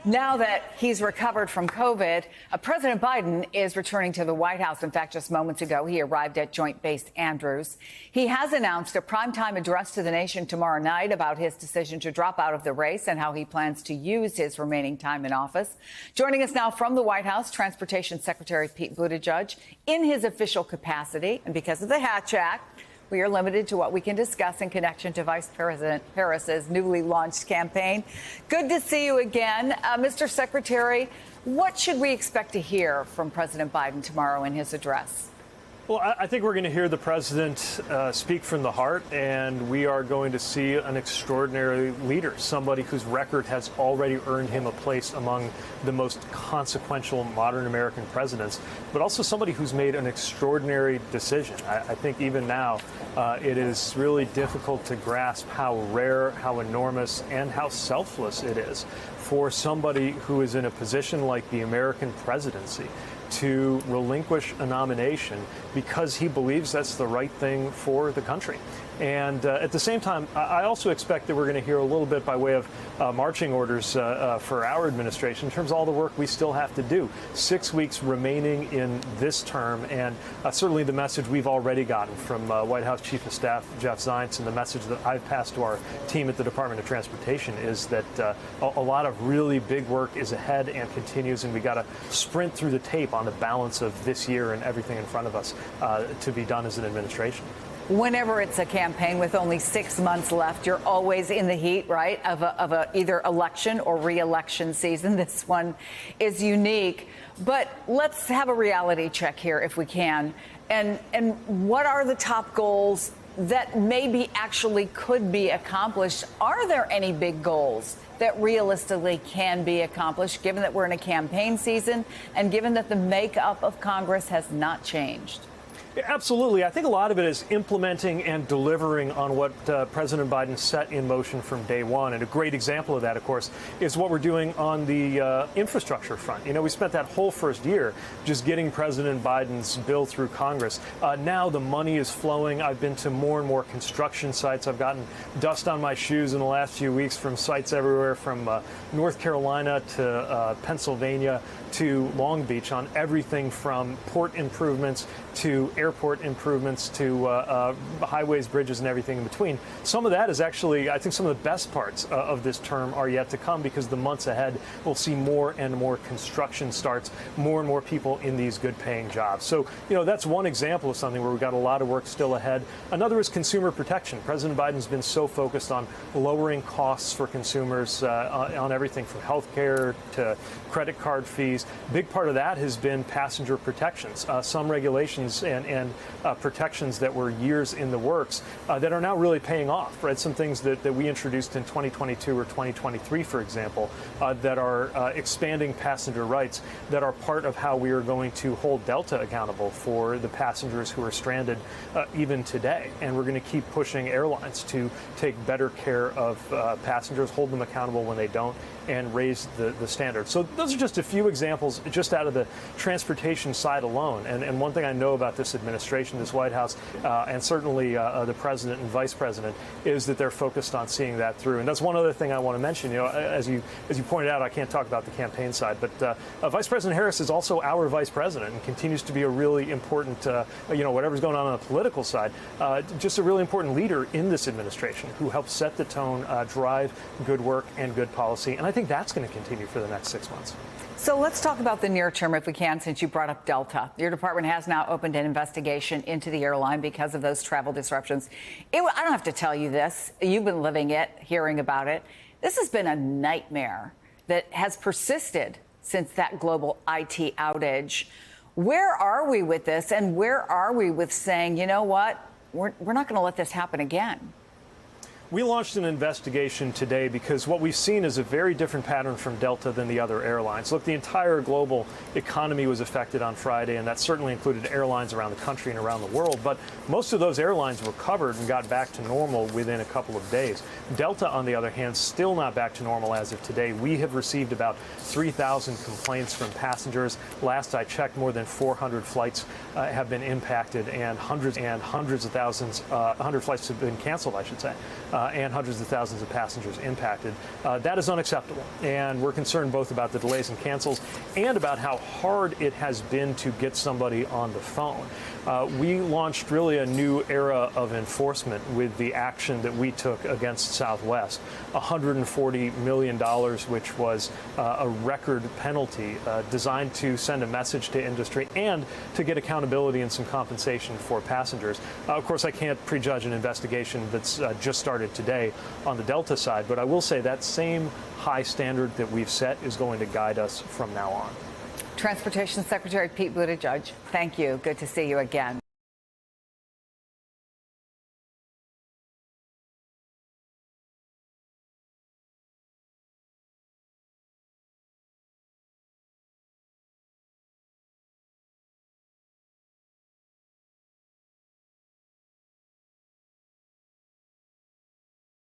Now that he's recovered from COVID, President Biden is returning to the White House. In fact, just moments ago, he arrived at Joint Base Andrews. He has announced a primetime address to the nation tomorrow night about his decision to drop out of the race and how he plans to use his remaining time in office. Joining us now from the White House, Transportation Secretary Pete Buttigieg in his official capacity. And because of the Hatch Act, we are limited to what we can discuss in connection to Vice President Harris's newly launched campaign. Good to see you again. Mr. Secretary, what should we expect to hear from President Biden tomorrow in his address? Well, I think we're going to hear the president speak from the heart, and we are going to see an extraordinary leader, somebody whose record has already earned him a place among the most consequential modern American presidents, but also somebody who's made an extraordinary decision. I think even now it is really difficult to grasp how rare, how enormous, and how selfless it is for somebody who is in a position like the American presidency to relinquish a nomination because he believes that's the right thing for the country. And at the same time, I also expect that we're going to hear a little bit by way of marching orders for our administration in terms of all the work we still have to do. 6 weeks remaining in this term, and certainly the message we've already gotten from White House Chief of Staff Jeff Zients and the message that I've passed to our team at the Department of Transportation is that a lot of really big work is ahead and continues, and we got to sprint through the tape on the balance of this year and everything in front of us to be done as an administration. Whenever it's a campaign with only 6 months left, you're always in the heat, right, of a either election or re-election season. This one is unique. But let's have a reality check here if we can. And what are the top goals that maybe actually could be accomplished? Are there any big goals that realistically can be accomplished, given that we're in a campaign season and given that the makeup of Congress has not changed? Absolutely. I think a lot of it is implementing and delivering on what President Biden set in motion from day one. And a great example of that, of course, is what we're doing on the infrastructure front. You know, we spent that whole first year just getting President Biden's bill through Congress. Now the money is flowing. I've been to more and more construction sites. I've gotten dust on my shoes in the last few weeks from sites everywhere from North Carolina to Pennsylvania to Long Beach on everything from port improvements to airport improvements to highways, bridges, and everything in between. Some of that is actually, I think, some of the best parts of this term are yet to come, because the months ahead will see more and more construction starts, more and more people in these good-paying jobs. So, you know, that's one example of something where we've got a lot of work still ahead. Another is consumer protection. President Biden's been so focused on lowering costs for consumers on everything from health care to credit card fees. Big part of that has been passenger protections, some regulations and protections that were years in the works that are now really paying off, right? Some things that we introduced in 2022 or 2023, for example, that are expanding passenger rights, that are part of how we are going to hold Delta accountable for the passengers who are stranded even today. And we're going to keep pushing airlines to take better care of passengers, hold them accountable when they don't, and raise the standard. So those are just a few examples just out of the transportation side alone. And one thing I know about this administration, this White House, and certainly the president and vice president, is that they're focused on seeing that through. And that's one other thing I want to mention. You know, as you pointed out, I can't talk about the campaign side, but Vice President Harris is also our vice president and continues to be a really important, you know, whatever's going on the political side, just a really important leader in this administration who helps set the tone, drive good work and good policy. And I think that's going to continue for the next 6 months. So let's talk about the near term, if we can, since you brought up Delta. Your department has now opened an investigation into the airline because of those travel disruptions. I don't have to tell you this. You've been living it, hearing about it. This has been a nightmare that has persisted since that global IT outage. Where are we with this, and where are we with saying, you know what, we're not going to let this happen again? We launched an investigation today because what we've seen is a very different pattern from Delta than the other airlines. Look, the entire global economy was affected on Friday, and that certainly included airlines around the country and around the world. But most of those airlines recovered and got back to normal within a couple of days. Delta, on the other hand, still not back to normal as of today. We have received about 3,000 complaints from passengers. Last I checked, more than 400 flights have been impacted, and hundreds of thousands, 100 flights have been canceled, I should say. and hundreds of thousands of passengers impacted. That is unacceptable, and we're concerned both about the delays and cancels and about how hard it has been to get somebody on the phone. We launched really a new era of enforcement with the action that we took against Southwest, $140 million, which was a record penalty designed to send a message to industry and to get accountability and some compensation for passengers. Of course, I can't prejudge an investigation that's just started today on the Delta side, but I will say that same high standard that we've set is going to guide us from now on. Transportation Secretary Pete Buttigieg, thank you. Good to see you again.